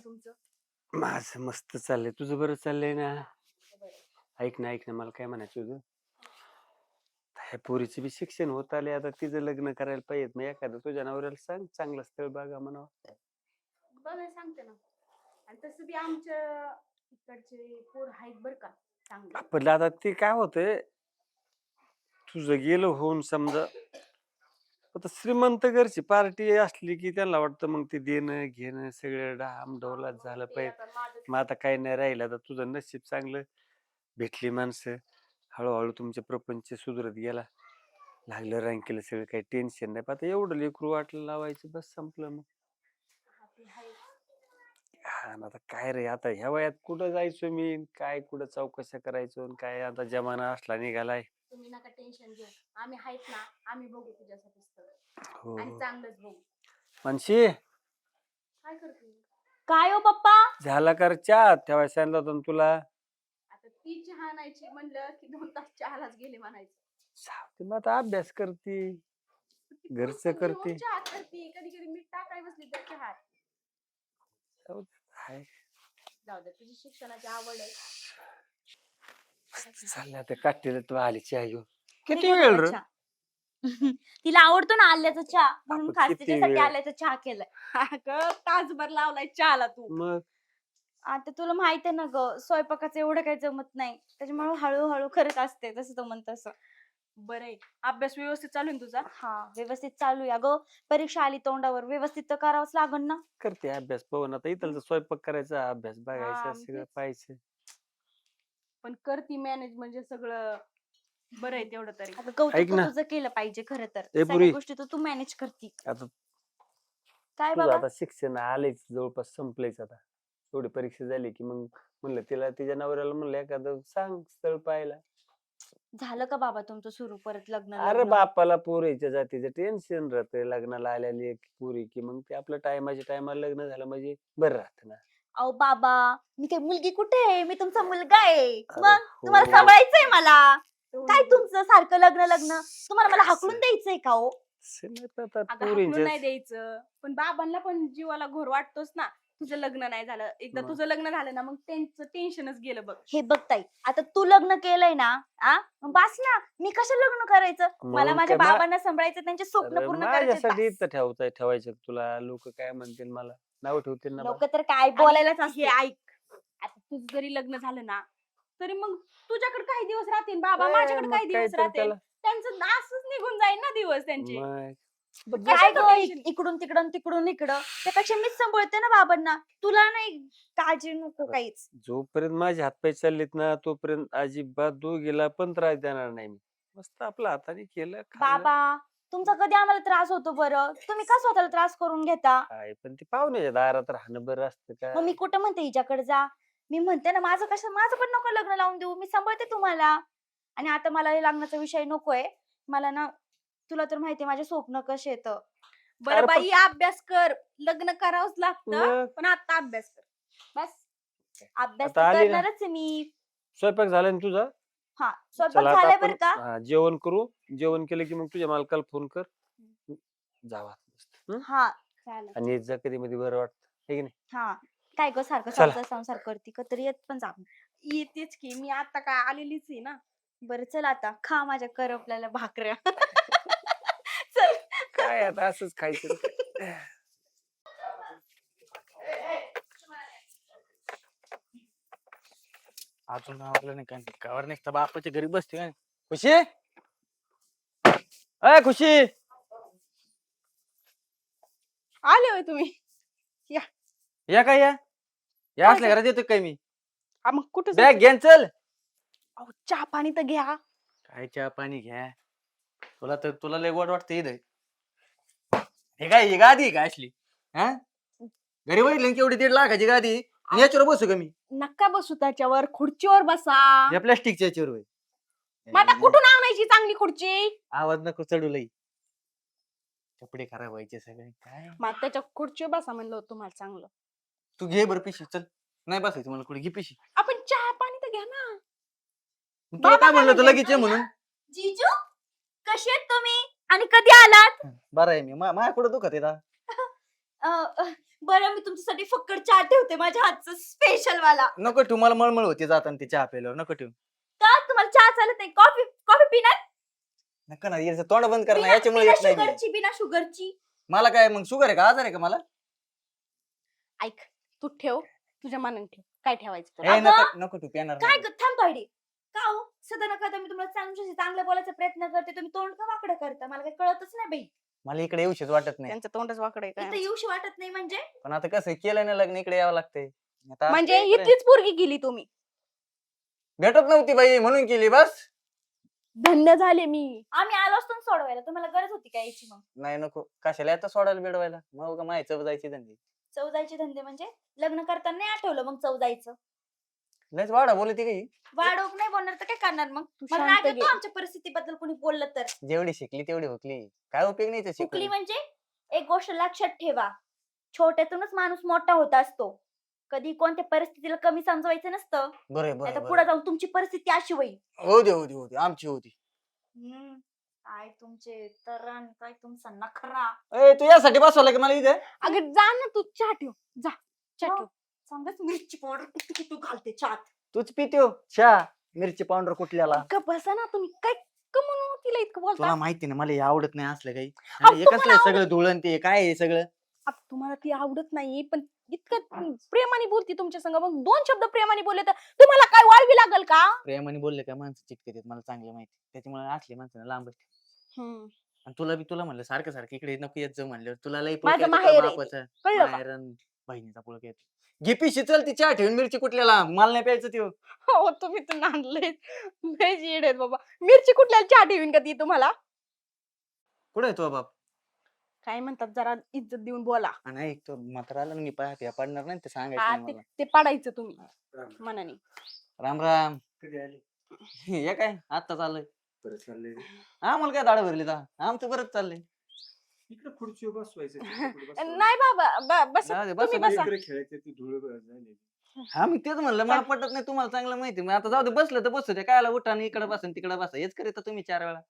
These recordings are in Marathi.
तुमचं? माझं मस्त चाललंय. तुझं बरं चाललंय ना? बरं. ऐक ना मला काय म्हणायचं होतं. ह्या पोरीचं बी शिक्षण होत आले, आता तिचं लग्न करायला पाहिजे. मग एखादं तुझ्या नवऱ्याला सांग, चांगलं स्थळ बघा म्हणावं. बघा सांगते ना. आणि तसं बी आमच्या इकडचे पोर आहेत बरं का चांगले. पण आता ते काय होतंय, तुझं गेलं होऊन समजा, आता श्रीमंत घरची पार्टी असली की त्यांना वाटतं मग ते देणं घेणं सगळं डामडौलात झालं ते पाहिजे. आता माझं मग आता काही नाही राहिलं. आता तुझं नशीब चांगलं, भेटली माणसं, हळूहळू तुमचे प्रपंच सुधरत गेला, लागलं रँकेला सगळं, काही टेन्शन नाही. पण आता एवढं लेकरू वाटलं लावायचं, बस संपलं मग. ते आहे. हा ना, आता काय रे, आता ह्या वयात कुठं जायचो मी, काय कुठं चौकशा करायचो आणि काय, आता जमाना असला निघालाय. तुम्ही नका टेन्शन घेऊ. आम्ही आहेत ना, आम्ही बघू तुझ्यासाठी स्थळ. हो आणि चांगलंच बघू. मानशी, काय करते? काय हो पप्पा? झाला कर चहा ठेवायला सांगितलं होतं ना तुला. आता ती चहा आणायची म्हणलं की 2 तास चहालाच गेले म्हणायचं. सावती मग आता अभ्यास करते, ती घरचं पुस्तक घेऊन करते. चहा करते, कधी कधी मीठ टाकाय बसली त्या चहात. जाऊ दे, हाय. जाऊ दे, तुझी शिक्षणाची आवड आहे. चाललं आता काठीला तू आली चहा घेऊन. हे किती घ्या वेळ बघा रे? चहा. तिला आवडतो ना आल्याचा चहा, म्हणून आपण खास किती तिच्यासाठी वेळ? आल्याचा चहा केलाय. अगं तासभर लावलाय चहाला तू. मग आता तुला माहित आहे ना ग, स्वयंपाकाचं एवढं काही जमत नाही, त्याच्यामुळे हळूहळू करत असते, जसं तो म्हणत तसं. बरं आहे. अभ्यास व्यवस्थित चालू आहे ना तुझा? हा, व्यवस्थित चालू आहे. अगं परीक्षा आली तोंडावर, व्यवस्थित तर करावंच लागल ना. करते अभ्यास. पाहून आता इथं स्वयंपाक करायचा, अभ्यास बघायचा, हा, सगळं तेच. पाहायचं. पण करती मॅनेज म्हणजे सगळं बरं आहे तेवढं तरी. आता कौतुक ऐक तर ना. तुझं केलं पाहिजे खरं तर. ए सगळ्या पुरी, गोष्टी तर तू मॅनेज करती. आता काय तुझं बाबा? आता शिक्षण आलेच, जवळपास संपलेच. आता थोडी परीक्षा झाली की मग म्हणलं तिला, तिच्या नवऱ्याला म्हणलं एखादं सांग स्थळ पाहायला. झालं का बाबा तुमचं सुरू परत लग्न अरे लग्न? बापाला पोरीच्या जातीचं टेन्शन राहतंय, लग्नाला आलेली एक पुरी की मग ते आपलं टायमाच्या टायमाला लग्न झालं म्हणजे बरं राहतं ना. अहो बाबा, मी काही मुलगी कुठे आहे? मी तुमचा मुलगा आहे. अरे मग हो. तुम्हाला सांभाळायचंय मला. काय तेवढं तुमचं सारखं लग्न लग्न? तुम्हाला मला हाकलून द्यायचंय का हो? असं नाही तर आता अगं हाकलून पोरींच्याच- नाही द्यायचं, पण बाबांना पण जीवाला घोर वाटतोच ना. तुझं लग्न नाही झालं, एकदा मग. तुझं लग्न झालं ना, मग त्यांचं टेन्शनच गेलं बघ. हे बघताय, आता तू लग्न केलंय ना, मग बास ना. मी कसं लग्न करायचं? मला म्हणून माझ्या काय मा- बाबांना सांभाळायचं, त्यांचे स्वप्न अरे पूर्ण करायचे. माझ्यासाठी इथं ठेवायचं तुला. लोक काय म्हणतील, मला नाव ठेवतील ना बा. लोक तर काय बोलायलाच आणि असते. हे ऐक, आता तुझं जरी लग्न झालं ना, तरी मग तुझ्याकडे काही दिवस राहतील बाबा, ए, माझ्याकडे मग काही दिवस काहीतरी राहतील. त्याला त्यांचं असंच निघून जाईल ना दिवस त्यांचे. मग काय कशाचं ग, tension? इकडून तिकडून तिकडून इकडं, त्यापेक्षा मीच सांभाळते ना बाबांना. तुला नाही काळजी नको काहीच. जोपर्यंत माझे हातपाय चाललेत ना, तोपर्यंत अजिबात दोघीला पण त्रास देणार नाही मी. मस्त आपल्या हाताने केलं खाल्लं. बाबा, तुमचा कधी आम्हाला त्रास होतो बरं? तुम्ही का स्वतःला त्रास करून घेता? काय पण ते पाहुण्याच्या दारात राहणं बरं असतं का? मग मी कुठं म्हणते हिच्याकडे जा? मी म्हणते ना, माझं पण नको लग्न लावून देऊ, मी सांभाळते तुम्हाला. आणि आता मला हे लग्नाचा विषय नकोय. मला ना, तुला तर माहितीये माझे स्वप्न कसे येत. बरं अरे बाई, अभ्यास कर, लग्न करावंच लागतं, मग पण आता अभ्यास कर बस. अभ्यास आता तर आली ना? करणारच आहे मी. स्वयंपाक झाला ना तुझा? हा, स्वयंपाक चला आता झालाय आपण बरं का? जेवण करू. जेवण केलं की मग तुझ्या मालकाला फोन कर, जावा मस्त. हा चालेल. आणि येत जा कधी मध्ये, बरं वाटतं हे की नाही? हा. काय ग सारखं चला. संसार संसार करती का, तरी येत पण जा. येतेच की, मी आता काय आलेलीच आहे ना. बरं चल आता खा माझ्या करपलेल्या भाकऱ्या. चल. काय आता असंच खायचं. अजून आवरलं नाही काय गावावर नाही बापाच्या घरी बसते काय खुशी. अय खुशी, आले होय तुम्ही? या काय या असल्या घरात येतो काय मी? मग कुठं बॅग जायचं? घेन चल. अहो, चहा पाणी तर घ्या. काय चहा पाणी घ्या, तुला लय गोड वाटतं इथं. हे काय ही गादी आहे का असली? हा, घरी बघितलं केवढी 1.5 लाखाची गादी, याच्यावर बसू का मी? नका बसू त्याच्यावर, खुर्चीवर बसा. या प्लास्टिकच्या याच्यावर होय. मग आता कुठून आणायची चांगली खुर्ची? आवाज नको चढू लई, कपडे खराब व्हायचे सगळे. काय मग त्याच्या खुर्चीवर बसा म्हणलं होतं तुम्हाला चांगलं. तू घे बरं पिशी, चल. नाही बसायचं मला कुठे, घे पिशी. आपण चहा पाणी तर घ्या ना. तुला काय म्हणलं, तू लगेच ये म्हणून. जीजू, कसे आहेत तुम्ही आणि कधी आलात? बरं आहे मी, माझ्या कुठं दुखत आहे बरं मी तुमच्यासाठी फक्कड चहा ठेवते माझ्या हातचं स्पेशल वाला. नको ठेवू, मला मळमळ होते जाताना ते चहा प्यायल्यावर. नको ठेवू. का तुम्हाला चहा चालत नाही? कॉफी कॉफी पिणार? नका ना, याचं तोंड बंद कर ना, बिना याच्यामुळे बिना येत नाही मी. शुगरची बिना शुगरची. मला काय मग शुगर आहे का, आजार आहे का मला? ऐक, तू ठेव, तुझ्या मनाने ठेव, काय ठेवायचं तुला. ए, अगं, नको नको तू पिणार काय नाही. थांब पाहिजे का हो? सदा नका मी तुम्हाला चांगलं बोलायचा प्रयत्न करते, तुम्ही तोंड का वाकडं करता? मला काही कळतच नाही बाई. मला इकडे येऊशीच वाटत नाही. त्यांचं तोंडच वाकड आहे इथं काय. येऊशी वाटत नाही म्हणजे? पण आता कसं केलं ना लग्न, इकडे यावं लागतंय. आता म्हणजे असं इकडे इथलीच पोरगी गेली तुम्ही. भेटत नव्हती बाई म्हणून केली बस. धन्य झाले मी. आम्ही आलो असतो ना सोडवायला, तुम्हाला गरज होती का याची? मग नाही नको, कशाला आता सोडायला बेडवायला, मग माही चव जायची धंदे. चव जायचे धंदे म्हणजे? लग्न करताना नाही आठवलं मग चव जायचं? लयच वाढा बोलती काही. वाढवूक नाही बोलणार तर काय करणार मग? तू मला शांत राग येतो घे. आमच्या परिस्थितीबद्दल कोणी बोललं तर. जेवढी शिकली तेवढी हुकली, काय उपयोग नाही ते चुकली शिकली. म्हणजे एक गोष्ट लक्षात ठेवा, छोट्यातूनच माणूस मोठा होत असतो. कधी कोणत्या परिस्थितीला कमी समजवायचं नसतं. बरं आता बरं पुढे जाऊन तुमची परिस्थिती अशी होईल. हो दे हो दे हो दे, आमची होती. काय तुमचे तरण, काय तुमचा नखरा. ए, तू यासाठी बसवला की मला इथे? अगं जा ना, तू चहा ठेव, जा चहा हो. ठेव. सांगत मिरची पावडर किती तू घालते चात. तूच पितो चहा, मिरची पावडर कुठल्याला. का बसा ना तुम्ही, काय कमून तिला इतकं बोलता. तुला माहिती ना मला हे आवडत नाही असलं काही. अहो, हे तुम्हाला कसलं आहे सगळं धुळण ते काय आहे सगळं. अब तुम्हाला ती आवडत नाही, पण इतकं प्रेमाने बोलती तुमच्या संग, मग 2 शब्द प्रेमाने बोलले तर तुम्हाला काय वाढवी लागल का? प्रेमाने बोलले का माणसं चिटकतात, मला चांगलं माहिती. त्याच्यामुळे असले माणसं लांब. हम्म. आणि तुला म्हणलं सारखं सारखं इकडे नको येत जाऊ म्हणलं, तुला लई माझं माहेर आहे ते. कळलं का? बहिणीचा पुळक येतो. घे पिशी चल, ती चहा ठेवून मिरची कुठल्याला, मला नाही प्यायचं त्यो. हो तुम्ही तर नांदले लयच येडे आहेत बाबा. मिरची कुठल्या चहा ठेवीन का ती तुम्हाला? कुठे तो बाप? काय म्हणतात, जरा इज्जत देऊन बोला. आणि ऐक, तो म्हातारा आला ना, मी पाया पडणार नाही ते हा सांगायचं नाही ते मला. ते पाडायचं तुम्ही मनाने. राम राम. कधी आली हे काय आता चाललंय? परत चाललंय रे. आम्हाला काय दाढ भरली ता, आमचं बरंच चाललंय. इकडे खुर्चीवर बसवायचं तिकडे कुठे बसवायचं? नाही बाबा बस जाऊ दे, बसा तुम्ही बसा. बसा. इकडे खेळायचं ती धुळ झाली. हा मी तेच म्हणलं, मला पटत नाही, तुम्हाला चांगलं माहिती. मग आता जाऊ दे, बसलं तर बसू दे, कायला उठा आणि इकडे बसा तिकडे बसा, हेच करीत तुम्ही 4 वेळा.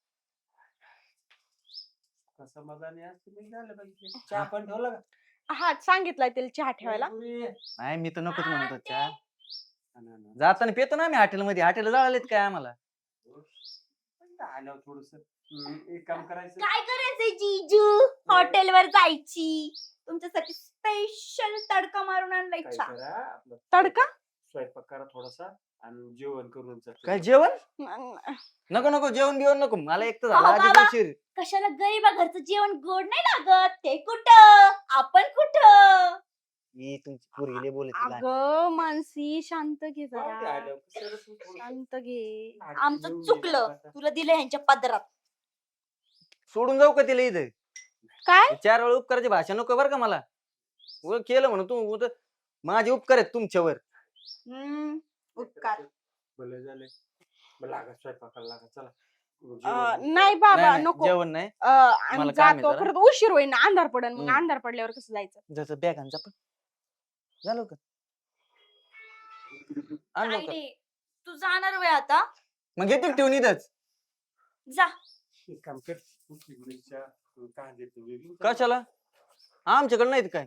कसा मजा नाही आज तुम्ही झालं पाहिजे. चहा पण ठेवला का? हा सांगितलंय त्याला चहा ठेवायला. पुरी. नाही मी तर नकोच म्हणतो चहा. हा ना, ना. जाताना पेतो ना आम्ही हॉटेलमध्ये, हॉटेल जळालेत काय आम्हाला. आल्यावर थोडस एक काम करायचं. काय करायचंय जीजू? हॉटेलवर जायची, तुमच्यासाठी स्पेशल तडका मारून आणलाय काय चहा. करा आपलं तडका? स्वयंपाक करा थोडासा आणि जेवण करून जा. काय जेवण? न- नको नको, जेवण बिवण नको मला, एक तर अहो, झाला आधी बाबा. उशीर. कशाला गरीबा घरचं जेवण गोड नाही लागत? ते कुठं, आपण कुठं. ही तुमची पोरगी बोलत तिला. अगं मानसी शांत घे जाऊ दे, जरा, आल्यावर कसं थोडंसं शांत घे. आमचं चुकलं, तुला दिलं ह्यांच्या पदरात. सोडून जाऊ का तिला इथं? काय? 4 वेळा उपकाराची भाषा नको बरं का मला. केलं म्हणून तू माझे उपकार आहेत तुमच्यावर. उपकार. भलं झालंय. मग लागा स्वयंपाकाला लागा चला. नाही बाबा नाही, नाही, नको. जेवण नाही. आम्ही मला काम आहे जातो, जरा. खरंच उशीर होईल ना, अंधार पडेल, मग हम्म. अंधार पडल्यावर कसं जायचं? जसं बॅग आणजा पण झालं का आण काय लवकर. रे, तू जाणार वेळ आता? मग येतील ठेवून इथंच. जा. एक काम कर. उकडीच्या कांदे पोहे. कशाला? आमच्याकडे नाहीत काय?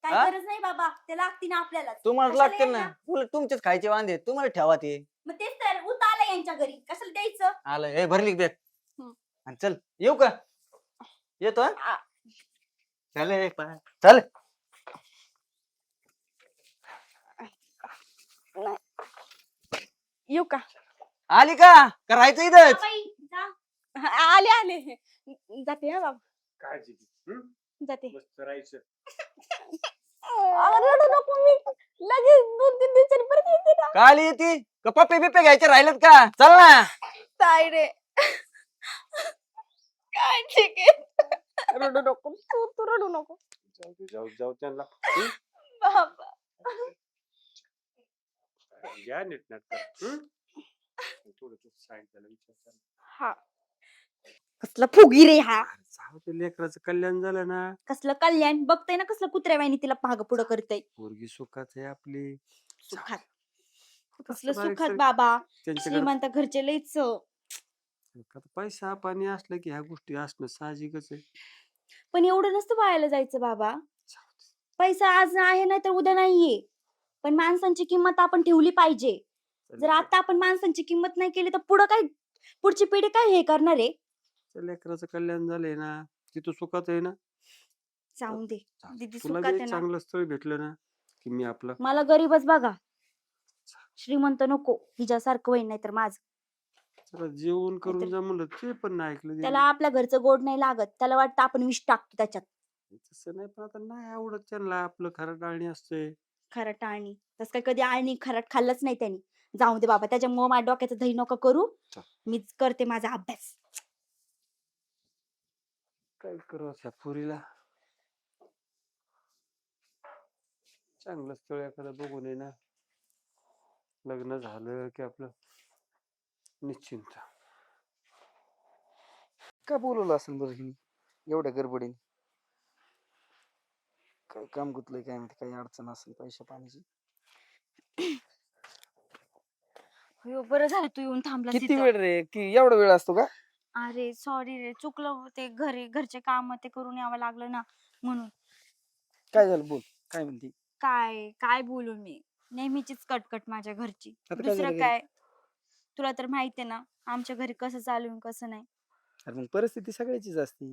काय हा? गरज नाही बाबा, ते लागती ना आपल्याला. तुम्हाला कशाला लागतील ना, यांना? उलट तुमचेच खायचे वांदे, तुम्हाला ठेवा ते. मग तेच तर उत आलं यांच्या घरी, कशाला द्यायचं? आलं हे भरली बॅग. हम्म. आणि चल येऊ का? येतो हा? आ. चल ए, चल. येऊ का? आली का राहायचं जा इथंच? बाई, जा. आले आले, जाते हा बाबा, काळजी घे. हं? जाते. मस्त राहायचं. रडू नको, मी लगेच 2-3 दिवसांनी परत येते ना. का आली ती? का पप्पे बिप्पे घ्यायचे राहिलेत का? चल ना. ताई रे, काय ठीक आहे, रडू नको, तू रडू नको जाऊ त्यांना. बाबा. या नीट नाटक. थोडं सांगितलं विचार. हा कसला फुगी रे हा. जाऊ ते लेकराचं कल्याण झालं ना. कसलं कल्याण बघताय ना, कसलं कुत्र्या वाहिनी तिला भाग पुढं करतय. पोरगी सुखात आहे आपली. सुखात. कसलं बारीक सुखात सारीक बाबा. त्यांच्याकडे श्रीमंत घरचे लईच. पैसा पाणी असलं की ह्या गोष्टी असणं साहजिकच आहे. पण एवढं नसतं वायाला जायचं बाबा. पैसा आज आहे नाही तर उद्या नाहीये. पण माणसांची किंमत आपण ठेवली पाहिजे. जर आता आपण माणसांची किंमत नाही केली तर पुढं काय, पुढची पिढी काय हे करणार आहे? लेकराचं कल्याण झालंय ना, तिथं सुखात आहे ना. जाऊन दे. चालतंय. दीदी तुला सुखात बी आहे एक ना. चांगलं स्थळ भेटलं ना की मी आपलं मला गरीबच बघा. श्रीमंत नको. हिच्यासारखं होईन नाही तर माझं. जरा जेवण करून नाहीतर जा म्हणलं ते पण नाही ऐकलं त्याला त्यांनी. आपल्या घरचं गोड नाही लागत. त्याला वाटतं आपण विष टाकतो त्याच्यात. तसं नाही, पण आता नाही आवडत त्यांना आपलं खरं डाळणी असते. खरट आळणी. तसं काय कधी आळणी खरट खाल्लंच नाही त्यांनी. जाऊ दे बाबा. त्याच्यामुळे माझ्या डोक्याचं दही नको करू. चल. मीच करते माझा अभ्यास. काय करू त्या पोरीला चांगलं स्थळ एखादं बघून आहे ना, लग्न झालं की आपलं निश्चिंत. काय बोलवलं असेल बरं हिने एवढ्या गडबडीने? काय काम गुतलंय काय माहिती, काही अडचण असेल पैशा पाण्याची. हो बरं झालं तू येऊन थांबलास किती इथं. वेळ रे, की एवढा वेळ असतो का? अरे सॉरी रे, चुकलं. ते घरचे काम ते करून यावं लागलं ना म्हणून. काय झालं बोल, काय म्हणते? काय काय बोलू मी. नेहमीचीच कटकट माझ्या घरची. आता काय दुसरं झालं घरी? काय. तुला तर माहितीये ना आमच्या घरी कसं चालू आहे कसं नाही. अरे मग परिस्थिती सगळ्याचीच असते.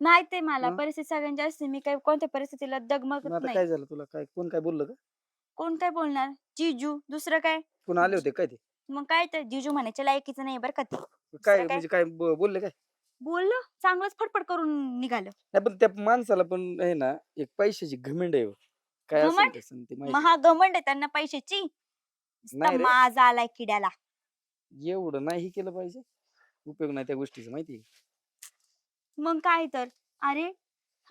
माहितीये मला मग? परिस्थिती सगळ्यांची असते. मी काही कोणत्या परिस्थितीला मग डगमगत आता नाही. काय झालं तुला, काय कोण काय बोललं का? कोण काय बोलणार. जिजू. दुसरं काय. कोण आले होते काय ते? मग काय तर जिजू म्हणायच्या लायकीचं नाही बरं का ते. काय काय? म्हणजे काय बोलले काय? बोललं चांगलंच फटफट करून निघालं. नाही पण त्या माणसाला पण आहे ना एक पैशाची घमंड आहे हो. काय असेल घमंड? तसं ते माहिती. महागमंड आहे त्यांना पैशाची. नाही रे. माज आलाय किड्याला. एवढं नाही केलं पाहिजे. उपयोग नाही त्या गोष्टीचा, माहिती. मग काय तर. अरे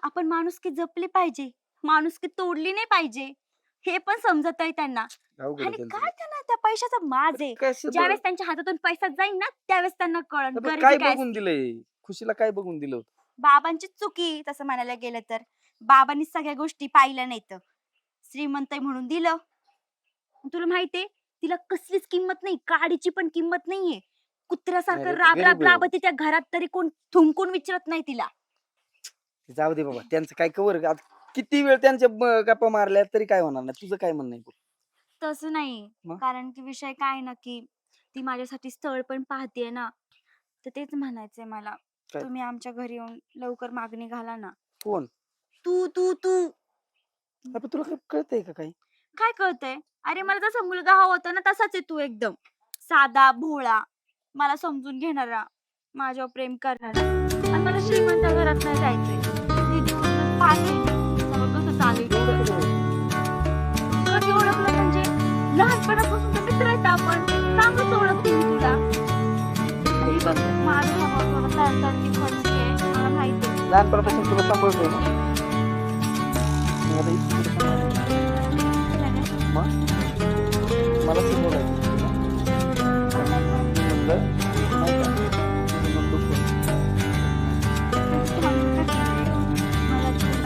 आपण माणुसकी जपली पाहिजे. माणुसकी तोडली नाही पाहिजे. हे पण समजत आहे त्यांना. अवघड आणि आहे त्यांचं. काय त्यांना त्या पैशाचा माज आहे. कसं ज्यावेळेस त्यांच्या हातातून पैसा जाईल ना त्यावेळेस त्यांना कळण बरं, गरिबी काय काय बघून असते. दिलंय खुशीला, काय बघून दिलं होतं? बाबांचीच चुकी तसं म्हणायला गेलं तर. बाबांनी सगळ्या गोष्टी पाहिल्या नाहीत. श्रीमंत आहे म्हणून दिलं. तुला माहितीये तिला कसलीच किंमत नाही. काडीची पण किंमत नाहीये. कुत्र्यासारखं अरे, ते राब राब गरीब आहे. राबते त्या घरात तरी कोण थुंकून विचारत नाही तिला. जाऊ दे बाबा, त्यांचं काय कवर. किती वेळ त्यांच्या गप्पा मारल्या तरी काय होणार नाही. तुझं काय म्हणणं आहे बोल. तसं नाही. मग? कारण की विषय काय ना की ती माझ्यासाठी स्थळ पण पाहतेय ना. तर तेच म्हणायचंय मला. काय? तुम्ही आमच्या घरी येऊन लवकर मागणी घाला ना. कोण? तू तू तू अबे, तुला काय कळतंय का काही? काय कळतंय. अरे मला जसा मुलगा हवा होता ना तसाच आहे तू. एकदम साधा भोळा. मला समजून घेणारा. माझ्यावर प्रेम करणारा. आणि मला श्रीमंत घरात नाही जायचंय. दीदीकडूनच पाहते मी. सगळं कसं चालेल कधी ओळखलं म्हणजे लहानपणापासून तर मित्र आहेत आपण. चांगलंच ओळखते मी तुला. आणि बघ माझा स्वभाव थोडा तडतडकी फटकी आहे. मला माहिती आहे. लहानपणापासून तुला सांभाळतोय ना. मग आता इथं कुठं सांभाळायचं? मग मला शिकवलं म्हणलं नाही का, तुझं मन दुखलं. मला तुला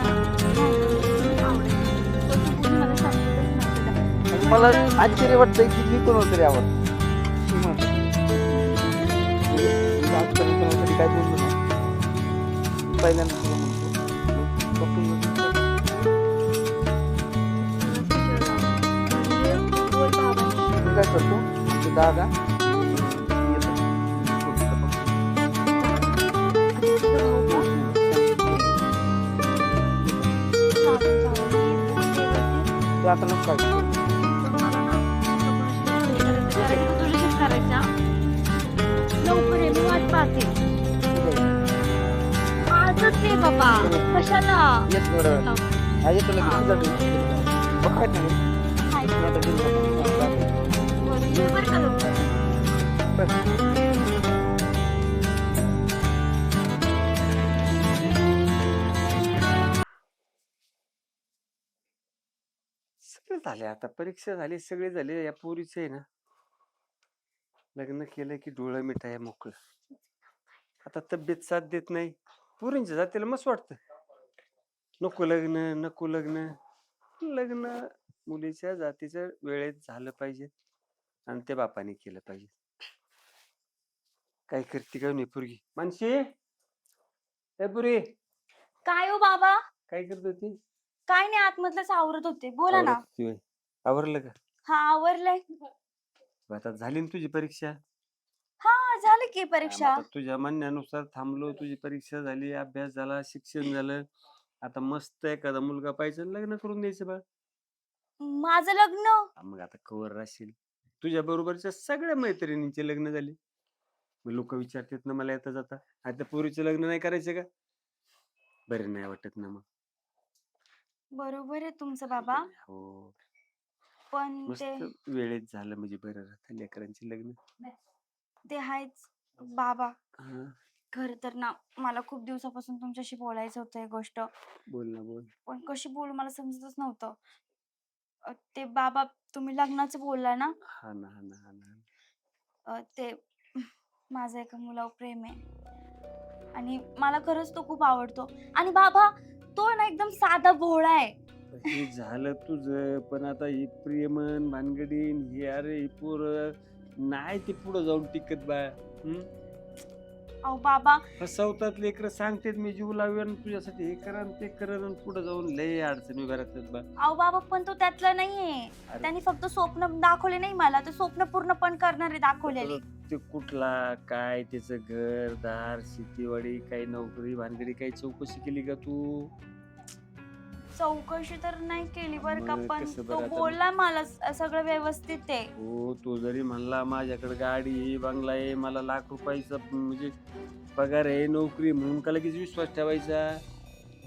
आवडेल. पण तू कोणी मला समजतच नाही तुला. आणि मला आश्चर्य वाटतंय की मी कोणाला तरी आवडतो. श्रीमंत. मी आजपर्यंत कोणाला तरी काय बोललो नाही. पहिल्यांदा तुला म्हणतो. मग बघून बोल बाबांशी. मी काय करतो, ते दादा येतो. छोटीचं बघतो. आणि तुझा भाऊ का? चालेल, चालेल. मी बोलते वरती. ते आता नको काय. पण मला ना तुझ्याकडून करायचं. तुझ्याशीच करायचं, हा? लवकर ये, मी वाट पाहते. आजच ये बाबा. कशाला? येत थोडं. लवकर. आज येतो लगेच. हा. तुझं ठीक. बघ काय नाही. हाय. मी आता घरी जातो. बरं, ये बरं का लवकर. सगळे झाले आता, परीक्षा झाली, सगळे झाले. या पोरीचं आहे ना लग्न केलं की डोळं मिठाया मोकळं. आता तब्येत साथ देत नाही. पोरींच्या जातीला मस्त वाटतं नको लग्न नको लग्न. लग्न मुलीच्या जातीचं वेळेत झालं पाहिजे आणि ते बापाने केलं पाहिजे. काय करते काय नाही पोरगी. मानशी ए पुरी काय हो बाबा? काय करत होती? काय नाही, आतमधलंच आवरत होते. बोला ना. आवरत होती होय. आवरलं का? हा, आवरलंय. आता झाली ना तुझी परीक्षा? हा, झाली की मग परीक्षा. आता तुझ्या म्हणण्यानुसार थांबलो, तुझी परीक्षा झाली, अभ्यास झाला, शिक्षण झालं. आता मस्त एखादा मुलगा पाहिजे आणि लग्न करून द्यायचं बा. माझं लग्न? मग आता कवर राहशील. तुझ्या बरोबरच्या सगळ्या मैत्रिणींचे लग्न झाले. मग लोक विचारतात ना मला येता जाता, आता पोरीचं लग्न नाही करायचं का? बरं नाही वाटत ना मग. बरोबर आहे तुमचं बाबा, हो, पण मस्त वेळेत झालं म्हणजे बरं राहतं लेकरांची लग्न. ते आहेच बाबा. हा, खरं तर ना, मला खूप दिवसापासून तुमच्याशी बोलायचं होतं ही गोष्ट, बोल ना बोल. पण कशी बोलू मला समजतच नव्हतं. ते बाबा, तुम्ही लग्नाचं बोलला ना, हा ना, हा ना, हा ना. ते माझं एका मुलावर प्रेम आहे आणि मला खरंच तो खूप आवडतो. आणि बाबा, तो ना एकदम साधा भोळा आहे. हे झालं तुझं, पण आता ही प्रेमन भानगडीन हे अरे ही पोरं नाही ते पुढं जाऊन टिकत बा. अहो बाबा, फसवतात लेकरं, सांगतात मी जीव लावेन तुझ्यासाठी, हे करा आणि ते करा, आणि पुढे जाऊन लय अडचणी उभ्या राहतात बा. अहो बाबा, पण तो त्यातला नाहीये. अरे त्यांनी फक्त स्वप्न दाखवले नाही मला, ते स्वप्न पूर्ण पण करणारे दाखवलेले. ते कुठला काय त्याचं घर दार शेतीवाडी काही नोकरी भानगडी काही चौकशी केली का तू? चौकशी तर नाही केली बरं का, मग पण कसं तो बरं आता? बोलला मला सगळं व्यवस्थित आहे. हो, तो जरी म्हणला माझ्याकडे गाडी आहे बंगला आहे मला लाख रुपयाचा म्हणजे पगार आहे नोकरी, म्हणून का लगेच विश्वास ठेवायचा?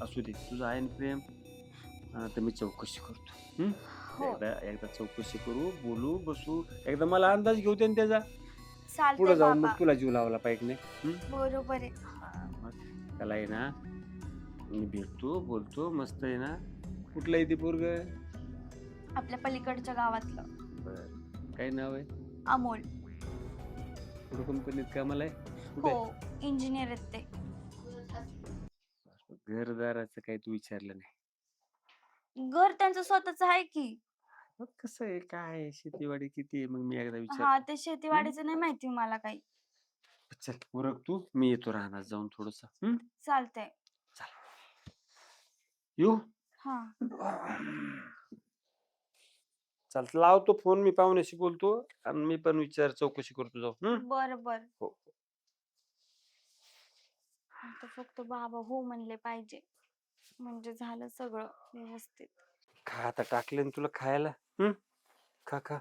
असू दे, तुझं आहे ना प्रेम. तर मी चौकशी करतो. हो, एकदा चौकशी करू, बोलू, बसू, एकदा मला अंदाज घेऊ दे ना त्याचा. पुढे चालतंय जाऊन बाबा. मग तुला जीव लावला पाहिजे नाही. बरोबर आहे. मग त्याला आहे ना मी भेटतो बोलतो, मस्त आहे ना. कुठलं आहे ते पोरग? आपल्या पलीकडच्या गावातलं बर, काय नाव आहे? अमोल. कुठं कंपनीत कामाला आहे? कुठे? हो, इंजिनियर आहेत ते. घरदाराचं काही तू विचारलं नाही? घर त्यांचं स्वतःच आहे की. मग कसं आहे काय आहे, शेतीवाडी किती आहे? मग मी एकदा हा, विचार. ते शेतीवाडीचं नाही माहिती मला काही. चल उरक तू, मी येतो राहणार जाऊन थोडस. चालतंय. येऊ? हा. चल लावतो फोन, मी पाहुण्याशी बोलतो आणि मी पण विचार चौकशी करतो जाऊ. बर बर. हो. आता फक्त बाबा हो म्हणले पाहिजे, म्हणजे झालं सगळं व्यवस्थित. खा आता, टाकले ना तुला खायला. खा खा.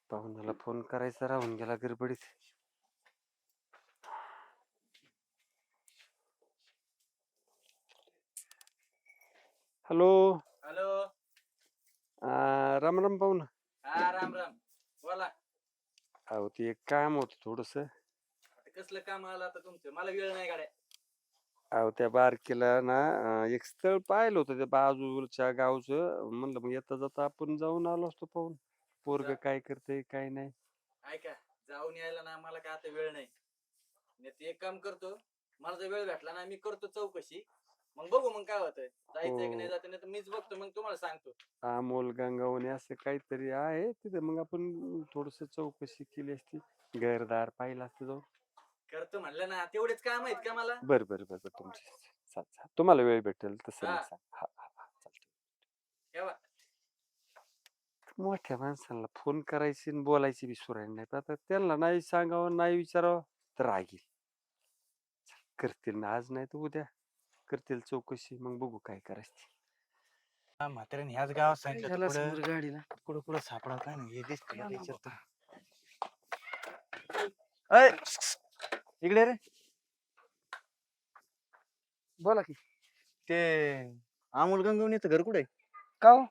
पाहुण्याला फोन करायचा राहून गेला गडबडीत. हॅलो. हॅलो. राम राम पाहुणा. हा, राम राम. बोला. अहो ते एक काम होतं थोडस. कसलं काम आलं आता तुमचं? मला वेळ नाही गाड्या. अहो त्या बारकीला ना एक स्थळ पाहिलं होतं त्या बाजूच्या गावचं, म्हणलं मग येता जाता आपण जाऊन आलो असतो पाहून पोरग काय करते काय नाही. ऐका, जाऊन यायला ना मला काय आता वेळ नाही. मी ते एक काम करतो, मला जर वेळ भेटला ना मी करतो चौकशी, मग बघू मग काय होतंय, जायचंय की नाही जायचं, नाही तर मीच बघतो मग तुम्हाला सांगतो. अमोल गंगावणे असं काहीतरी आहे तिथे, मग आपण थोडस चौकशी केली असती, घरदार पाहिलं असतं जाऊन. करतो म्हणलं ना, तेवढेच काम आहेत का मला? बर बर बर बर, तुमचे तुम्हाला वेळ भेटेल तसं हा. नाही सांग. हा हा हा, चालतंय. ठेवा. मोठ्या माणसांना फोन करायची आणि बोलायची बी सुरायला नाही, आता त्यांना नाही सांगावं नाही विचारावं तर राग येईल. करतील ना आज नाही तर उद्या करतील चौकशी, मग बघू काय करायची. म्हाताऱ्याने ह्याच गावात सांगितलं समोर गाडीला. कुठं सापडा काय नाही, हे दिसत इकडे रे. बोला की. ते अमोल गंगवणीचं घर कुठे? का हो?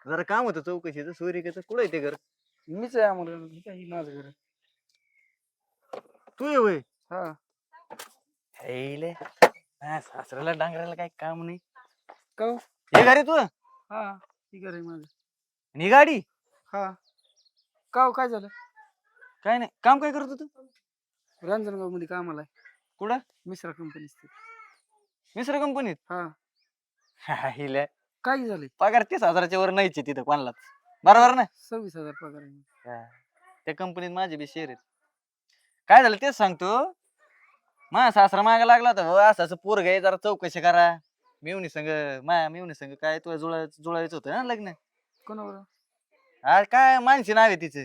जरा काम होतं चौकशीचं, सूर्यकेचं. कुठे आहे ते घर? मीच आहे आम्हाला, काही माझं घर. तू ये होय. हा. हेले सासऱ्याला डांगरायला काही काम नाही. का हो? हे गाडी तू हा, ही घर आहे माझं. आणि गाडी हा. का हो, काय झालं? काय नाही. काम काय करत तू? रांजणगाव मध्ये कामाला आहे. कुठं? मिश्रा कंपनीत. मिश्र कंपनीत? हा. हिले काय झाले? पगार 30,000च्या वर नाहीचे तिथं कोणालाच, बरोबर ना? 26,000 पगार आहे. त्या कंपनीत माझे बी शेअर आहेत. काय झालं तेच सांगतो. मा सासरा मागा लागला होता "हो, असं असं पोरग आहे जरा चौकशी करा मिवणी संग मिवणी संग काय तुला जुळायचं होतं ना लग्न कोणावर? अरे काय मानसी नाव आहे तिचं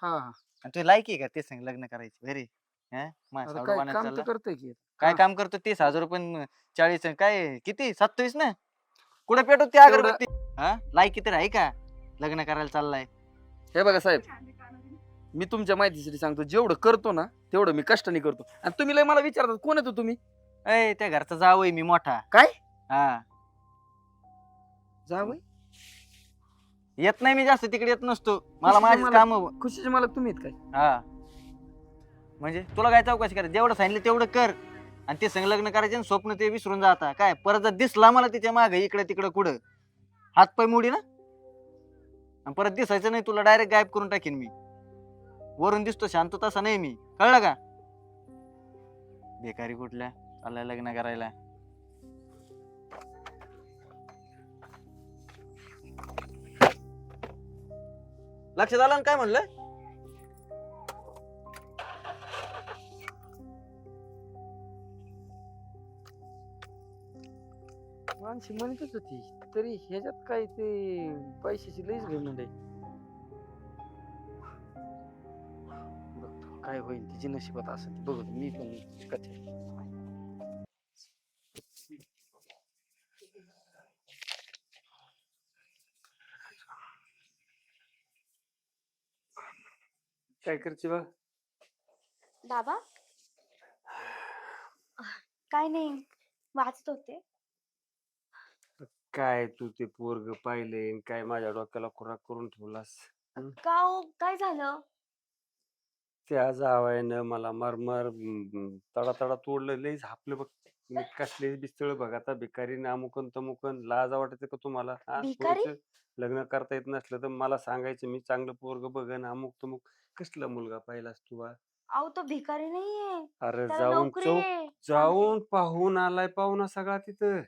हा हा. आणि तुझी लायकी आहे का ते संग लग्न करायची घरी आता साडू काय पाण्यात काम तर चालला करतोय की. काय हा. काम करतो 30,000 रुपये 40 काय किती 27 ना कुठे पेटवत ती तेवढं- अगरबत्ती हा लायकी तर आहे का लग्न करायला चाललाय हे बघा साहेब, मी तुमच्या माहितीसाठी सांगतो, जेवढं करतो ना तेवढं मी कष्टाने करतो. आणि तुम्ही लय मला विचारतात कोण येतो तुम्ही? अय त्या घरचा जावई मी मोठा काय? हा जावई? येत नाही मी जास्त तिकडे येत नसतो मला माझी मला- काम खुशीचे मालक तुम्ही आहेत काय? हा म्हणजे तुला काय चौकशी करायची जेवढं सांगितलं तेवढं कर आणि ते संग लग्न करायचे आणि स्वप्न ते विसरून जाता काय परत जर दिसला मला तिच्या मागे इकडे तिकडे कुठं हात पाय मोडी ना आणि परत दिसायचं नाही तुला डायरेक्ट गायब करून टाकीन मी वरून दिसतो शांत तसा नाही मी कळलं का बेकारी कुठल्या चाललाय लग्न करायला लक्षात आलं ना काय म्हणलं माणशी म्हणतच होती, तरी ह्याच्यात काय ते पैशाची लईच घेऊन आहे. बघतो काय होईल तिची नशिबात असेल बघू मी पण कथे. काय करते बा? बाबा काय नाही वाचत होते. काय तू ते पोरग पाहिले काय माझ्या डोक्याला खुराक करून ठेवलास? का हो काय झालं? त्या जावयानं मला मरमर तडा तडा तोडलं लय झापलं बघ. मी कसले बिस्तळ बघ आता भिकारी अमुकन तमुकन लाज वाटते का तुम्हाला? हा भिकारी? थोडंसं लग्न करता येत नसलं तर मला सांगायचं मी चांगलं पोरग बघन अमुक तमुक. कसला मुलगा पाहिलास तू बा? अहो तो भिकारी नाहीये, अरे त्याला जाऊन नोकरी चौक आहे. जाऊन पाहून आलाय पाहुणा सगळा तिथं.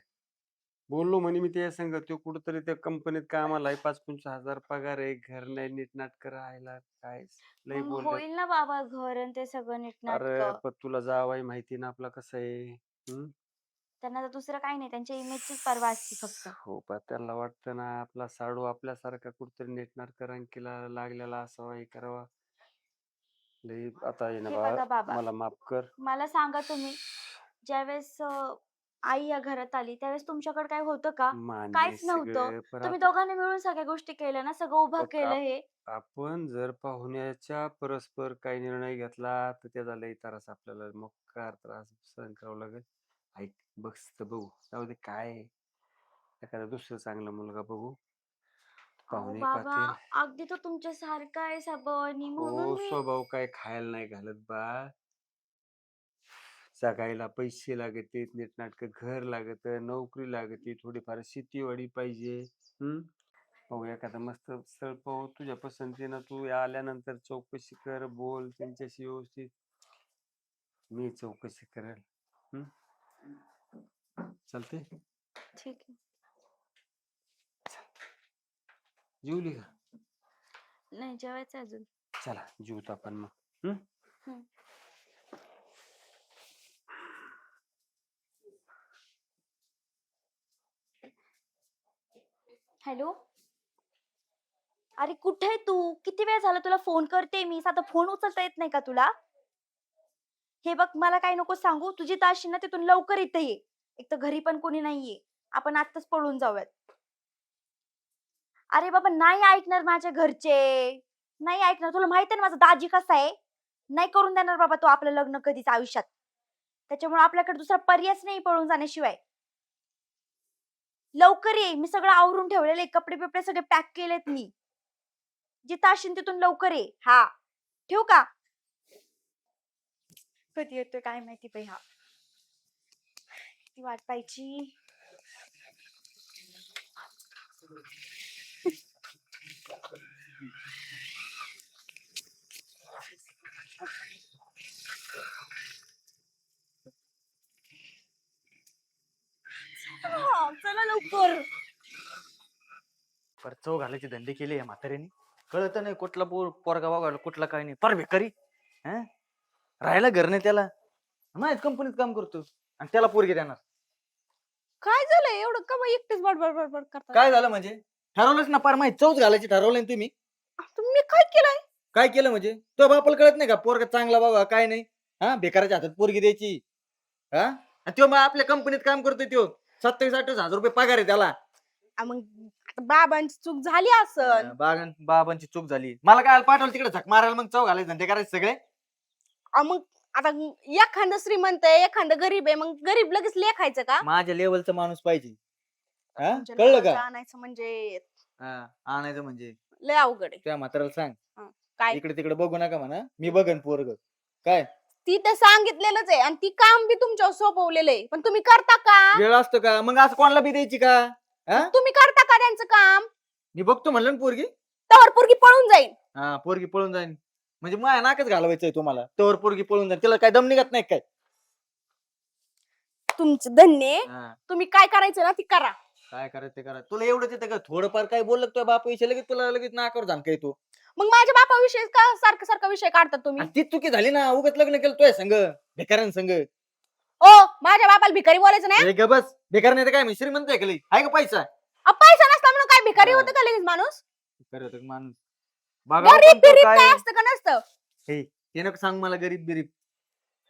बोललो म्हणे मी त्या संग तो कुठंतरी त्या कंपनीत कामाला आहे 5-25 हजार पगार आहे घर नाही नीट नाटक राहायला काय लय मग बोलले. होईल ना बाबा घर आणि ते सगळं अरे नीटनाटक. पण तुला जावाई माहिती ना आपला कसं आहे. त्यांना तर दुसरं काही नाही त्यांच्या इमेजचीच पर्वा असते फक्त. हो पण त्यांना वाटतं ना आपला साडू आपल्यासारखा कुठतरी नीटनाटक रंकीला लागलेला असावा हे करावा. लय आता आहे ना हे बघा बा बाबा, मला माफ कर. मला सांगा तुम्ही ज्यावेळेस आई या घरात आली त्यावेळेस तुमच्याकडे काय होतं का? मान्य काहीच नव्हतं. सगळं पण तुम्ही आता दोघांनी मिळून सगळ्या गोष्टी केल्या ना, सगळं उभं बघ केलं हे. आपण जर पाहुण्याच्या परस्पर काही निर्णय घेतला तर त्याचा लय त्रास आपल्याला मग काय त्रास सहन करावा लागेल. ऐक बघ तर बघू जाऊ दे काय आहे. एखादा दुसरं चांगला मुलगा बघू अहो पाहुणे बाबा पाहतील. अगदी तो तुमच्या सारखा आहे स्वभावानी म्हणून हो मी स्वभाव काय खायला नाही घालत बा. जगायला पैसे लागते नीटनाटक घर लागत नोकरी लागते थोडीफार शेतीवाडी पाहिजे. पाहू एखादा मस्त स्थळ पाहू तुझ्या पसंतीनं तू आल्यानंतर चौकशी कर बोल त्यांच्याशी व्यवस्थित. मी चौकशी करेल. चालते. ठीक आहे. जेवली का? नाही जेवायचं अजून. चला जेवतो आपण मग. हॅलो अरे कुठे आहे तू? किती वेळ झाला तुला फोन करते मी, साधा फोन उचलता येत नाही का तुला? हे बघ मला काय नको सांगू, तुझी ताशी ना तिथून लवकर इथे ये. एक तर घरी पण कोणी नाहीये, आपण आत्ताच पळून जाऊयात. अरे बाबा नाही ऐकणार माझ्या घरचे, नाही ऐकणार. तुला माहिती आहे ना माझा दाजी कसा आहे, नाही करून देणार बाबा तो आपलं लग्न कधीच आयुष्यात. त्याच्यामुळे आपल्याकडे दुसरा पर्यायच नाही पळून जाण्याशिवाय. लवकर ये, मी सगळं आवरून ठेवलेले कपडे बिपडे सगळे पॅक केलेत मी. जिथं असशील तिथून लवकर ये. हा ठेवू का? कधी येतोय काय माहिती बाई हा. ती वाट पाहिजे. चला लवकर. पर चव घालायची धंदे केली या म्हाताऱ्याने कळत नाही कुठला पोरगा वागायला कुठला काय नाही पर भिकारी राहायला घर नाही त्याला माझ्याच कंपनीत काम करतो आणि त्याला पोरगी देणार. काय झालं एवढं का मग एकटेच बडबड बडबड करता? काय झालं म्हणजे ठरवलंच ना पार माहिती चौच घालायची ठरवलंय ना तुम्ही. तुम्ही काय केलंय? काय केलं म्हणजे तो बापाला कळत नाही का पोरगा चांगला बाबा काय नाही. हा बेकाराच्या हातात पोरगी द्यायची. हा आणि तो मग आपल्या कंपनीत काम करतोय तो 27-28 हजार रुपये पगार आहे त्याला. मग आता बाबांची चूक झाली असन. बाबांची चूक झाली. मला काय पाठवलं तिकडे झक मारायला मग चौ घालायचे धंदे करायचे सगळे. मग आता एखादं श्रीमंत आहे एखादं गरीब आहे मग गरीब लगेच लेखायचं का? माझ्या लेवलचा माणूस पाहिजे. हा तुमच्या कळलं लेवलचं का? आणायचं म्हणजे हा आणायचं म्हणजे लय अवघड आहे. त्या म्हाताऱ्याला सांग काय इकडे तिकडे बघू नका म्हणा मी बघन पोरग. काय ती तर सांगितलेलंच आहे आणि ती काम बी तुमच्यावर सोपवलेलं आहे पण तुम्ही करता का? वेळ असतो का मग असं कोणाला बी द्यायची का? हा तुम्ही करता का त्यांचं काम? मी बघतो म्हणलं ना पोरगी. तवर पोरगी पळून जाईल. हा पोरगी पळून जाईन म्हणजे माया नाकच घालवायचंय तुम्हाला. तोवर पोरगी पळून जाईल तिला काय दम निघत नाही काय? तुमचं धन्य आहे. हा, तुम्ही काय करायचं ना ती करा. काय करायचं ते करा. तुला एवढंच येतं का थोडंफार काय बोललं तुझ्या बाप विषय लगेच तुला लगेच नाकावर जाण काय तू. मग माझ्या बापाविषयी का सारखं सारखं विषय काढतात तुम्ही? आणि तीच चुकी झाली ना उगाच लग्न केलं तुझ्या संघ बेकारान संघ. ओ माझ्या बापाला भिकारी बोलायचं नाही. हे ग बस बेकार नाही तर काय मी श्रीमंत आहे का लई? आहे का पैसा? पैसा नसला म्हणून काय भिकारी हा. होतं का लगेच माणूस? बेकार होतं का माणूस बघावं गरीब पण तो बिरीब काय काय असतं का नसतं? हे नको सांग मला गरीब बिरीब.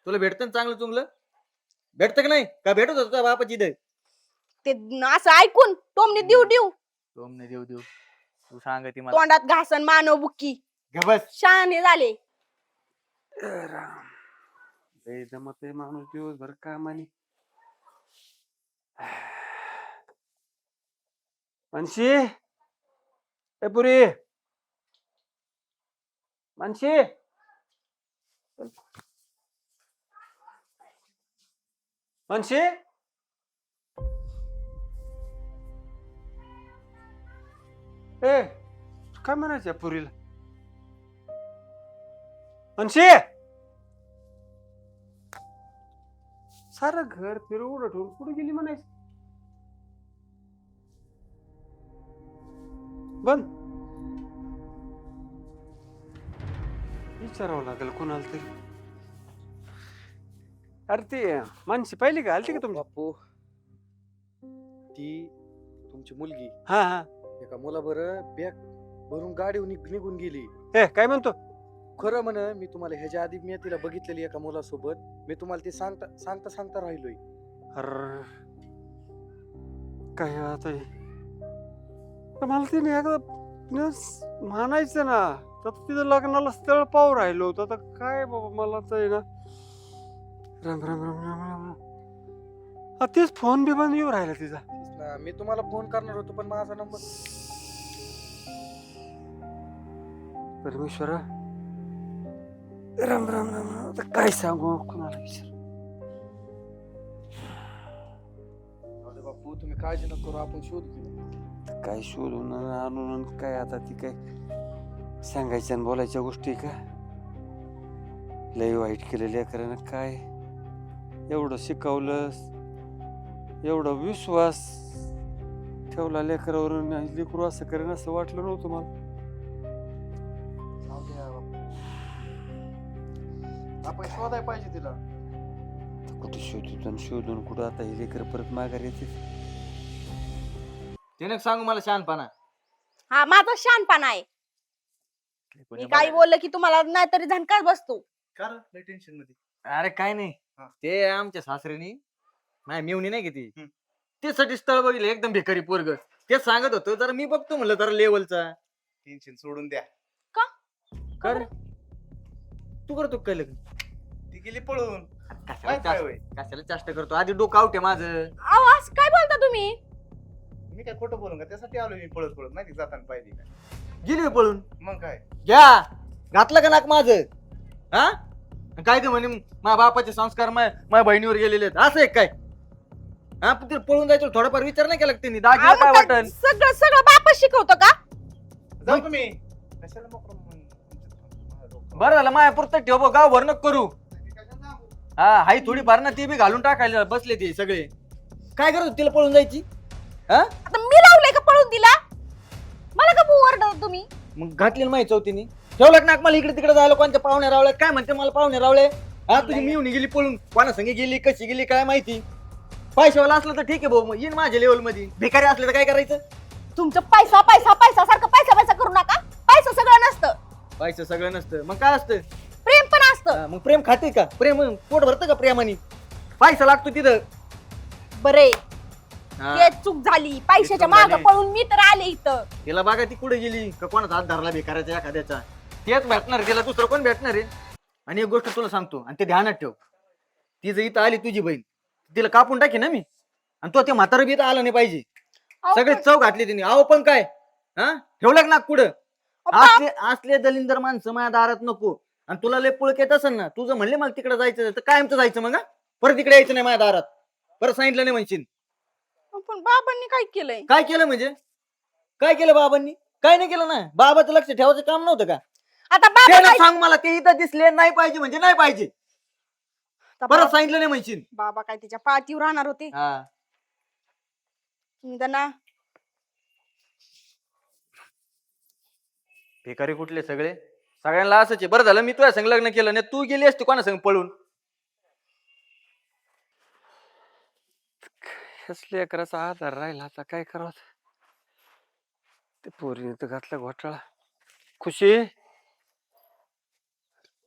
तुला भेटतं ना चांगलं चुंगलं भेटतं का नाही का भेटत होतं तुझ्या बापाची इथं? ते असं ऐकून टोमने देऊ देऊ सोमने देऊ देऊ तू सांग ती मला. तोंडात घासन मानव बुक्की ग बस शहाणे झाले. राम लय जमत आहे माणूस दिवसभर कामाने. मानशी ए पुरी मानशी मानशी ए काय म्हणायचं या पुरीला? मानशी सारं घर फिरवून ठेवून कुठे गेली म्हणायचं? बंद विचारावं लागेल कोणाला तरी. अरे ते मानसी पाहिली का आलती का तुम्ही? बापू ती तुमची मुलगी हा हा एका मुलाबर बॅग भरून गाडी निघून गेली. ए काय म्हणतो? खरं म्हण मी तुम्हाला ह्याच्या आधी मी तिला बघितलेली एका मुलासोबत. मी तुम्हाला ते सांगता राहिलोय. अरे काय आता हे? तर मला तिने एकदा म्हणायचं ना तर तिथं लग्नाला स्थळ पाहू राहिलो होतं. आता काय बाबा मला तर आहे ना राम राम राम राम राम राम. तेच फोन बी बंद येऊ राहिला तिचा. तेच ना, मी तुम्हाला फोन करणार होतो पण माझा नंबर. परमेश्वरा राम राम राम राम. आता काय सांगू कुणाला विचार. अरे बापू तुम्ही काळजी नको करू आपण शोध घेऊ. काय शोधून आणून काय आता ती काय सांगायच्या आणि बोलायच्या गोष्टी का? लय वाईट केलेल्या लेकरानं काय एवढं शिकवलं एवढं विश्वास ठेवला लेकरावर लेकरू असं करेन असं वाटलं नव्हतं मला. जाऊ द्या बापू. आपण शोधायला पाहिजे तिला. कुठे शोधून कुठं आता हे लेकर परत माघार येते. त्याने सांगू मला शहाणपणा. हा माझा शानपणा आहे. मी काही बोललं की तुम्हाला नाहीतरी झणकाच बसतो. कारण लय टेन्शन मध्ये. अरे काय नाही हा. ते आमच्या सासऱ्यानी नाही मिळवणी नाही किती त्यासाठी स्थळ बघितलं एकदम भिकारी पोरग. ते सांगत होतं जरा मी बघतो म्हणलं जरा लेवलचा. टेन्शन सोडून द्या. कर तू करतो काय लग्न? ती गेली पळून. कशाला काय होय? कशाला चेष्टा करतो आधी डोकं आउट आहे माझं. आवाज काय बोलता तुम्ही? मी काय खोटं बोलू का? त्यासाठी आलो मी पळत माहिती जाताना पाहिजे का? गेली होय पळून. मग काय घ्या घातलं का नाक माझं? हा काय ते म्हणे माझ्या बापाचे संस्कार माझ्या बहिणीवर गेलेले आहेत असं एक काय? हा पण ते पळून जायचं थोडाफार विचार नाही केला का त्यांनी? दाजीला अहो, काय मग वाटन? सगळं सगळं बापच शिकवतो का? जाऊ तुम्ही. कशाला मोकळं बरं झालं माझ्या पुरतं ठेव बघ, गावभर नको करू. हा हाई थोडीफार ना ती बी घालून टाकायला बसले ते सगळे. काय करत होती तिला पळून जायची? हा आता मी लावलंय का पळून दिला? मला का ओरडता तुम्ही? मग घातली ना माहिती चौथीनी ठेवलं नाक मला इकडे तिकडे जायला कोणत्या पाहुण्या रावल्यात काय म्हणते मला पाहुणे रावळे हा तुझी मिळून गेली पळून, कोणा संगे गेली कशी गेली काय माहिती. पैशावाला असलं तर ठीक आहे भाऊ, मग येईन माझ्या लेवल मध्ये. भिकारी असलं तर काय करायचं? तुमचं पैसा पैसा पैसा सारखं पैसा पैसा करू नका. पैसा सगळं नसतं, पैसे सगळं नसतं, मग काय असतं? प्रेम पण असतं. हा, मग प्रेम खाते का? प्रेम पोट भरतं का प्रेमाने? पैसा लागतो तिथं. बरे हा, ते चूक झाली, पैशाच्या चूक मागे झाली. पळून मी तर आले इथं. तिला बघा ती कुठे गेली का कोणाचा हात धरला भिकाऱ्याचा एखाद्याचा. तेच भेटणार तिला, दुसरं कोण भेटणार आहे? आणि एक गोष्ट तुला सांगतो आणि ते ध्यानात ठेव, ती जर इथं आली तुझी बहीण, तिला कापून टाकी ना मी. आणि तो ते म्हातारं बी इथं आला नाही पाहिजे. अहो, सगळे चव घातली तिने. अहो पण काय हा ठेवलं ना पुढं. असले असले दलिंदर माणसं माझ्या दारात नको. आणि तुला लय पुळक येत असेल ना, तुझं म्हणले मला तिकडे जायचं तर कायमचं जायचं मग. परत इकडे यायचं नाही माझ्या दारात. परत सांगितलं नाही म्हणशील. पण बाबांनी काय केलंय? काय केलं म्हणजे? काय केलं बाबांनी? काय नाही केलं ना. बाबाचं लक्ष ठेवायचं काम नव्हतं का? आता बाबा त्याला काय- सांग मला, ते इथं दिसले नाही पाहिजे म्हणजे नाही पाहिजे. आता परत बाबा- सांगितलं नाही म्हणशील. बाबा काय तिच्या पाठीवर राहणार होते. हा, तुम्ही त्यांना भिकारी कुठले सगळे? सगळ्यांना असंच आहे. बरं झालं मी तुझ्या संग लग्न केलं नाही, तू गेली असती कोणा संग पळून. कसले एकराचा आधार राहिला, आता काय करावं? ते पोरीने तर घातला घोटाळा. खुशी,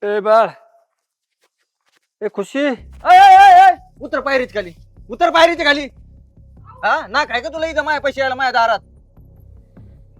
ए बाळ, ए खुशी, अय, अय, अय, अय, उतर पायरीच खाली, उतर पायरीच्या खाली. हा ना, काय का तुला इथं माझ्या पैसे यायला माझ्या दारात?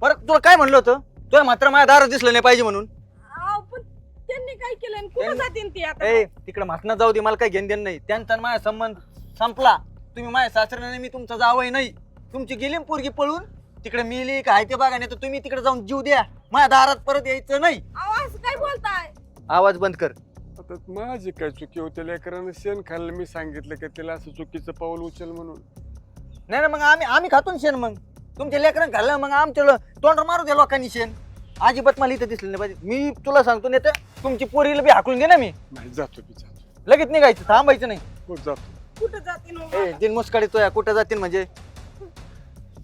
परत तुला काय म्हणलं होतं? तुला मात्र माझ्या दारात दिसलं नाही पाहिजे म्हणून. अहो, पण त्यांनी काय केलं आणि कुठं जातील ते आता? ए तिकडे म्हातना जाऊ दे, मला काय घेण देण नाही. त्यांचा आणि माझा संबंध संपला. तुम्ही माझ्या सासऱ्याने, मी तुमचा जावई नाही. तुमची गेली ना पोरगी पळून, तिकडे मिली काय ते बघा, नाही तर तुम्ही तिकडे जाऊन जीव द्या. माझ्या दारात परत यायचं नाही. अहो, असं काय बोलताय? आवाज बंद कर. आता माझी काय चुकी होती? लेकरानं शेण खाल्लं, मी सांगितलं की तिला असं चुकीचं पाऊल उचल म्हणून. नाही ना, मग आम्ही खातो ना शेण. मग तुमच्या लेकरांना खाल्लं, मग आमच्या तोंड मारू द्या लोकांनी शेण. अजिबात मला इथं दिसलं नाही पाहिजे. मी तुला सांगतो, नाही तर तुमची पोरीला बी हाकलून दे ना मी. नाही, जातो मी, जातो. लगेच निघायचं, थांबायचं नाही. हो, जातो. कुठं जातील हो? ए दिन मुस्काडी तो कुठं जातील म्हणजे?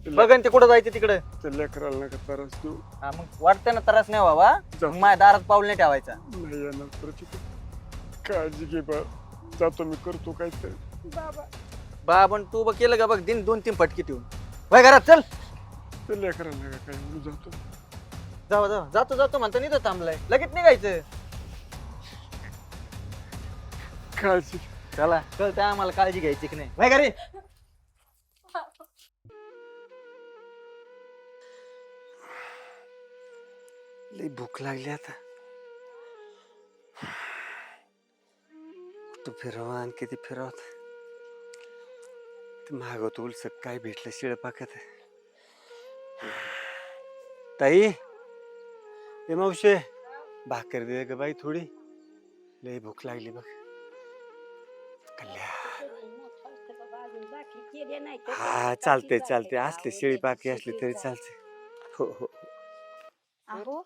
बघन ते कुठं जायचं तिकडे. त्या लेकराला नका त्रास देऊ. हा, मग वाटतं ना त्रास नाही व्हावा. मग माझ्या दारात पाऊल नाही ठेवायचा. नाही येणार परत इथे. काळजी घे बाळ, जातो मी, करतो काहीतरी. बाबा बाबन तू बघ केलं का बघ, दिन 2-3 फटके ठेवून वय घरात चल. त्या लेकराला नका काय म्हणून जातो. जातो जातो म्हणता नाही तर थांबलाय, लगेच निघायचं. काळजी. चला कळतंय आम्हाला काळजी घ्यायची की नाही. वय घरी. लई भूक लागली आता. कुठं फिरावं आणि किती फिरावत. ते मागवतो उलसक काय भेटलं शिळ पाकत. ताई, ए मावशे, भाकर दे ग बाई थोडी, लई भूक लागली बघ. कल्या. हा चालते चालते, असले शिळी पाकी असली तरी चालते. हो हो. अहो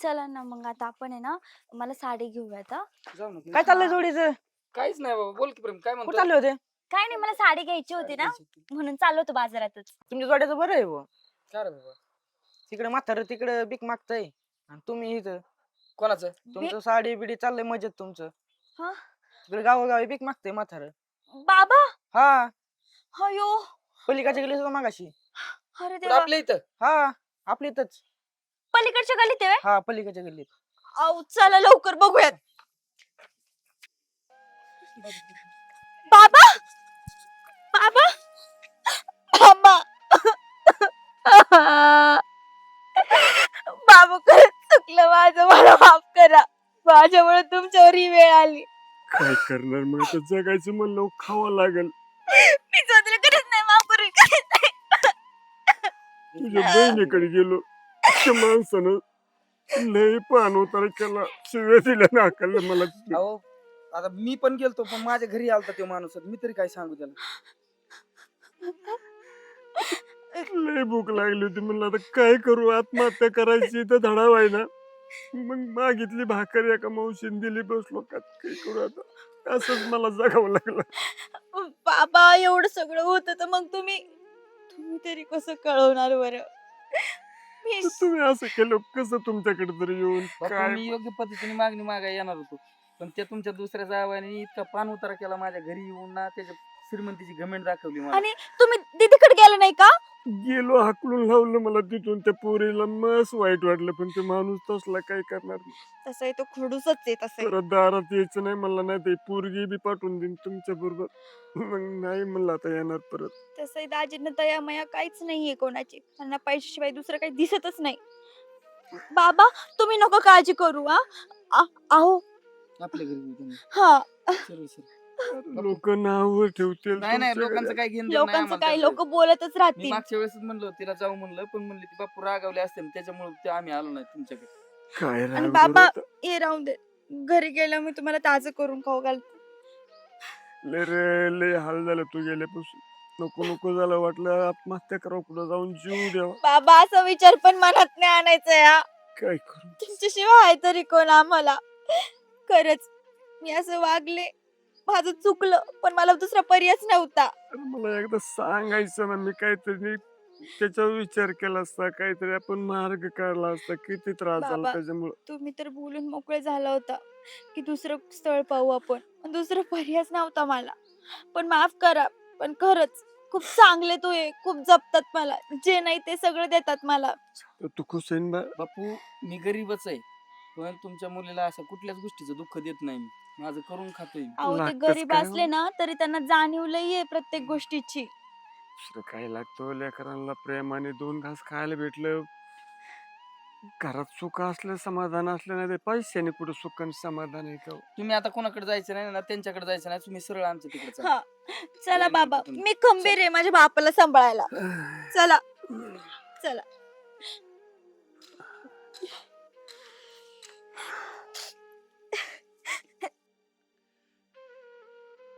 चला ना मग आता आपण आहे ना, मला साडी घेऊयात हा. जाऊ ना. काय चाललंय जोडीचं? काहीच नाही बाबा, बोल की प्रेम, काय कुठं म्हणतो? चालले होते? काय नाही, मला साडी घ्यायची होती ना, म्हणून चाललो होतो बाजारातच. तुमच्या जोड्याचं बरं आहे बुवा. काय रे बाबा? तिकडे म्हातारं तिकडे भीक मागताय आणि तुम्ही इथं कोणाचं? तुमचं साडी बिडी चाललंय मजेत तुमचं. हा? तिकडे गावोगावी भीक मागताय म्हातारं. बाबा, हा, अयो, पलीकडच्या गेली सुद्धा मागाशी. अरे कुठं देवा, आपल्या इथं? हा, आपली इथंच. पलीकडच्या गलीत आहे. हा, पलीकडच्या गल्लीत. अहो चला लवकर बघूयात. बाबा, बाबा, बाबा, बाबा खरंच चुकलं माझं, मला माफ करा. माझ्यामुळे तुमच्यावर ही वेळ आली. काय करणार मग, आता जगायचं म्हणलं खावं लागल. मी स्वतःला खरंच नाही माफ करू शकत नाही. तुझ्या बहिणीकडे गेलो, त्या माणसानं लय पान उतारा केला, शिव्या दिल्या ना अकललं मला. अहो आता मी पण गेलतो, पण माझ्या घरी आलता तो माणूस, मी तरी काय सांगू त्याला. लय भूक लागली होती, म्हणलं आता काय करू, आत्महत्या करायची तर धडा व्हायना. मग मागितली भाकर, एका मावशीने दिली, बसलो का काय करू आता. असंच मला जगावं लागलं. बाबा एवढं सगळं होतं तर मग तुम्ही तरी कसं कळवणार बरं? मी तर तुम्ही असं केलं कसं तुमच्याकडे तरी येऊन बापा, काय. मी योग्य पद्धतीने मागणी मागायला येणार होतो, पण त्या तुमच्या दुसऱ्या जावाने इतका पान उतारा केला माझ्या घरी येऊन ना, त्याच्या श्रीमंतीची घमेंट दाखवली मला. आणि तुम्ही दीदीकडे गेले नाही का? गेलो हाकलून लावलं मला तिथून. त्या पोरीला मस्त वाईट वाटलं, पण ते माणूस तसला काय करणार. तसंही तो खडूसच आहे तसं. परत दारात यायचं नाही मला, नाही ते पोरगी बी पाठवून देईन तुमच्या बरोबर. मग नाही म्हणलं आता येणार परत. तसंही दाजींना दयामया काहीच नाहीये कोणाची. त्यांना पैशाशिवाय दुसरं काही दिसतच नाही. बाबा तुम्ही नको काळजी करू. आहो आपल्या घरी येऊ तुम्ही. हा सरळ सरळ. लोक नाव ठेवतील नाही नाही, तुमच्या लोकांचं घरी. काय घेणं देणं नाही लोकांचं आम्हाला काही त्याचं. लोक बोलतच मी राहतील. मागच्या वेळेस म्हणलं तिला जाऊ म्हणलं, पण म्हणली ती बापू रागावले असते ना, त्याच्यामुळे ते आम्ही आलो नाही तुमच्याकडे. काय आणि राग बाबा बरं. हे राहून दे. घरी गेला मी तुम्हाला ताजं करून खाऊ घालते. लय रे लय हाल झालं तू गेल्यापासून. नको नको झालं, वाटलं आत्महत्या करावं, कुठं जाऊन जीव द्यावा. बाबा असा विचार पण मनात नाही आणायचा या. काय करू. तुमच्याशिवाय आहे तरी कोण आम्हाला. खरंच मी असं वागले, माझं चुकलं, पण मला दुसरा पर्यायच नव्हता. अरे मला एकदा सांगायचं ना, मी काहीतरी त्याच्यावर विचार केला असता, काहीतरी आपण मार्ग काढला असता. किती त्रास झाला बाबा, त्याच्यामुळे. तुम्ही तर बोलून मोकळे झाला होता की दुसरं स्थळ पाहू आपण, पण दुसरा पर्यायच नव्हता मला. पण माफ करा, पण खरंच खूप चांगले तो आहे. खूप जपतात मला, जे नाही ते सगळं देतात मला. तर तू खुश आहे ना बा? बापू मी गरीबच आहे, पण तुमच्या मुलीला असं कुठल्याच गोष्टीचं दुःख देत नाही मी. माझं करून खातोय मी. अहो ते लागतंच गरीब काय असले ना तरी त्यांना जाणीव लई आहे प्रत्येक गोष्टीची. दुसरं काय लागतं लेकरांना, प्रेमाने 2 घास खायला भेटलं, घरात सुख असलं, समाधान असलं, नाही ते पैशाने कुठं सुख आणि समाधान आहे का. तुम्ही आता कोणाकडे जायचं नाही ना, त्यांच्याकडे जायचं नाही, तुम्ही सरळ आमच्या तिकडे चला. हा चला नाही बाबा, तुम्ही. मी खंबीर आहे माझ्या बापाला सांभाळायला. चला चला.